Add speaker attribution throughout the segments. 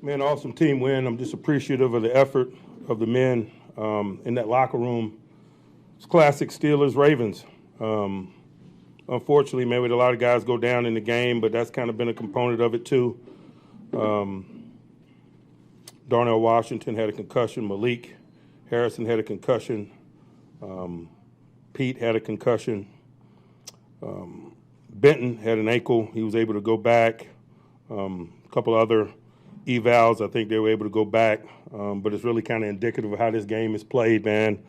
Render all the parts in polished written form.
Speaker 1: Man, awesome team win. I'm just appreciative of the effort of the men in that locker room. It's classic Steelers Ravens. Unfortunately, man, we had a lot of guys go down in the game, but that's kind of been a component of it too. Darnell Washington had a concussion. Malik Harrison had a concussion. Pete had a concussion. Benton had an ankle. He was able to go back. A couple other evals, I think they were able to go back. But it's really kind of indicative of how this game is played, man.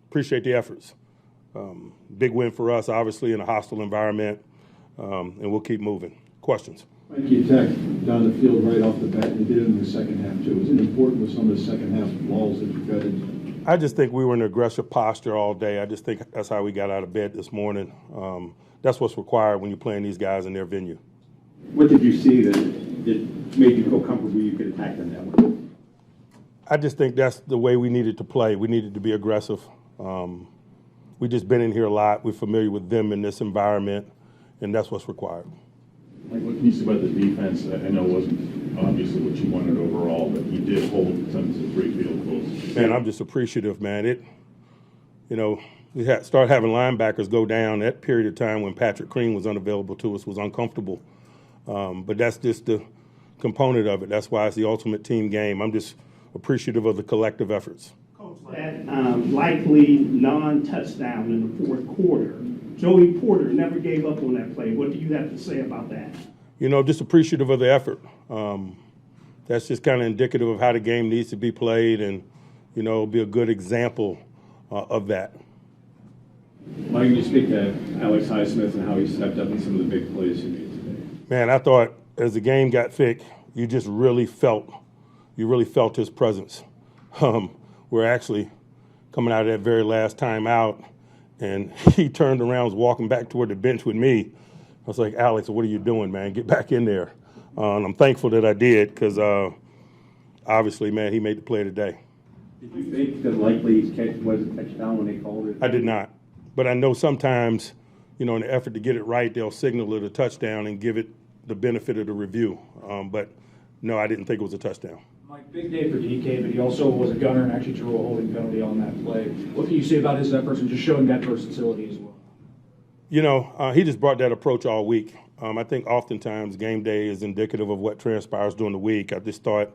Speaker 1: Appreciate the efforts. Big win for us, obviously, in a hostile environment, and we'll keep moving. Questions?
Speaker 2: Mike, you attacked down the field right off the bat, and you did it in the second half, too. Was it important with some of the second half balls that you got into?
Speaker 1: I just think we were in an aggressive posture all day. I just think that's how we got out of bed this morning. That's what's required when you're playing these guys in their venue.
Speaker 3: What did you see that made you feel comfortable you could attack them that way?
Speaker 1: I just think that's the way we needed to play. We needed to be aggressive. We've just been in here a lot. We're familiar with them in this environment, and that's what's required.
Speaker 4: Like, what can you say about the defense? I know it wasn't obviously what you wanted overall, but you did hold them to 3 field goals.
Speaker 1: Man, I'm just appreciative, man. We started having linebackers go down. That period of time when Patrick Crean was unavailable to us was uncomfortable. But that's just the component of it. That's why it's the ultimate team game. I'm just appreciative of the collective efforts.
Speaker 5: Coach, that likely non-touchdown in the fourth quarter, Joey Porter never gave up on that play. What do you have to say about that?
Speaker 1: Just appreciative of the effort. That's just kind of indicative of how the game needs to be played, and, be a good example of that.
Speaker 3: Why don't you speak to Alex Highsmith and how he stepped up in some of the big plays he made today?
Speaker 1: Man, I thought as the game got thick, you really felt his presence. We're actually coming out of that very last time out, and he turned around, was walking back toward the bench with me. I was like, Alex, what are you doing, man? Get back in there. And I'm thankful that I did because, obviously, man, he made the play of the day.
Speaker 3: Did you think that likely his catch was a touchdown when they called it?
Speaker 1: I did not. But I know sometimes, in the effort to get it right, they'll signal it a touchdown and give it the benefit of the review. But, no, I didn't think it was a touchdown.
Speaker 6: Mike, big day for DK, but he also was a gunner and actually drew a holding penalty on that play. What can you say about his efforts and just showing that versatility as well?
Speaker 1: He just brought that approach all week. I think oftentimes game day is indicative of what transpires during the week. I just thought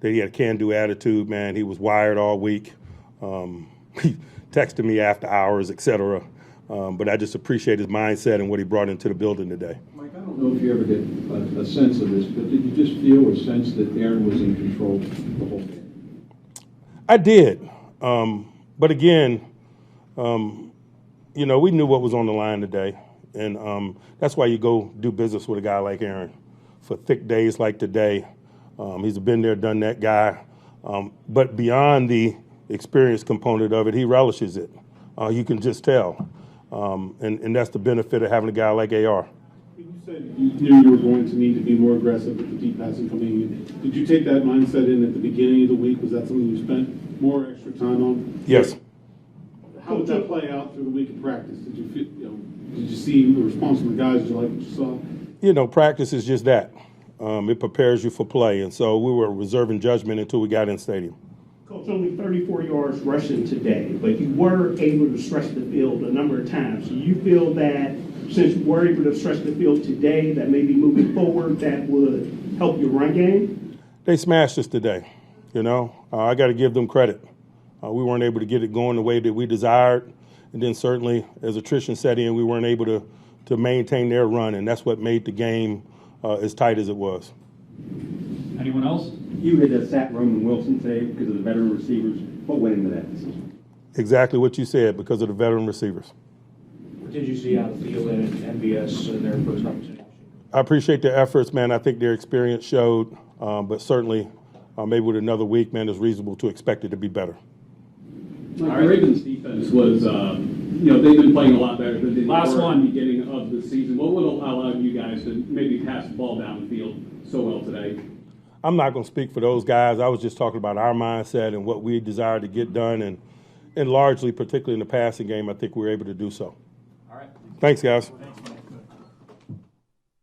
Speaker 1: that he had a can-do attitude, man. He was wired all week. He texted me after hours, et cetera. But I just appreciate his mindset and what he brought into the building today.
Speaker 2: Mike, I don't know if you ever get a sense of this, but did you just feel or sense that Aaron was in control the whole game?
Speaker 1: I did. But again, we knew what was on the line today. And that's why you go do business with a guy like Aaron for thick days like today. He's a been there, done that guy. But beyond the experience component of it, he relishes it. You can just tell. And that's the benefit of having a guy like AR.
Speaker 7: You said you knew you were going to need to be more aggressive with the deep passing coming in. Did you take that mindset in at the beginning of the week? Was that something you spent more extra time on?
Speaker 1: Yes.
Speaker 7: How did that play out through the week of practice? Did you feel, did you see the response from the guys? Did you like what you saw?
Speaker 1: Practice is just that. It prepares you for play. And so we were reserving judgment until we got in stadium.
Speaker 5: Coach, only 34 yards rushing today, but you were able to stretch the field a number of times. Do you feel that since you were able to stretch the field today, that maybe moving forward that would help your run game?
Speaker 1: They smashed us today. I got to give them credit. We weren't able to get it going the way that we desired. And then certainly as attrition set in, we weren't able to maintain their run, and that's what made the game as tight as it was.
Speaker 6: Anyone else?
Speaker 3: You had sat Roman Wilson today because of the veteran receivers. What went into that decision?
Speaker 1: Exactly what you said, because of the veteran receivers.
Speaker 6: What did you see out of the field and MVS in their first opportunity?
Speaker 1: I appreciate their efforts, man. I think their experience showed, but certainly maybe with another week, man, it's reasonable to expect it to be better.
Speaker 8: The Ravens defense was, they've been playing a lot better than they were at the beginning of the season. What would allow you guys to maybe pass the ball down the field so well today?
Speaker 1: I'm not going to speak for those guys. I was just talking about our mindset and what we desire to get done, and largely, particularly in the passing game, I think we were able to do so.
Speaker 6: All right.
Speaker 1: Thanks, guys.
Speaker 6: Thanks,